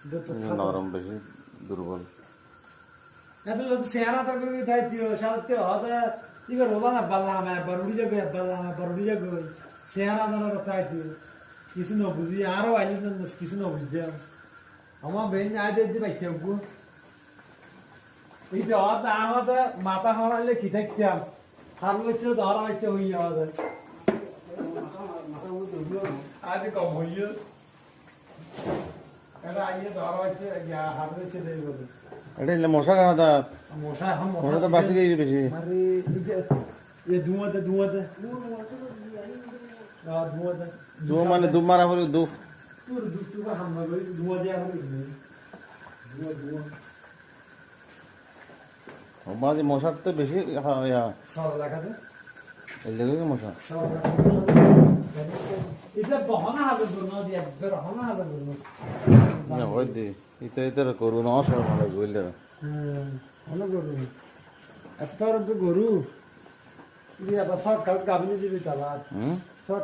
নরম বেশি দুর্বল এত লোক চেহারা তো করে দিতে সাথে হতে ইবে রোবা না বাল্লাম একবার উড়ি যাবে বাল্লাম একবার উড়ি যাবে চেহারা না তাইতে কিছু না বুঝি আরো আইলি না কিছু না বুঝতে আমার বেন আইতে দিতে পাইছে গো এই তো আমাদের মাথা হরাইলে কি থাকতাম হার বছর ধরা হচ্ছে হই আমাদের আজ কম হইও এটা আইয়ে ধরা হচ্ছে হার বছর দেই বলে এটা ইলে মশা কাটা মশা এখন মশা তো বাসি গেছে বেশি আরে এই ধুঁয়াতে ধুঁয়াতে ধুঁয়াতে দু মানে দু মারা হলো দু তোর দুটো হামলা করে ধুঁয়া দেওয়া হবে ধুঁয়া ধুঁয়া মাঝে মশার তো বেশি সব লাগাতে এই লেগে মশা এটা বহনা হাজার ধরুন দিয়ে একবার বহনা হাজার ধরুন না হয় দি এটা এটা করবো না অসর মানে বুঝলে ভালো গরু এত গরু সব কাল গাবলি দিবি তালা হুম সব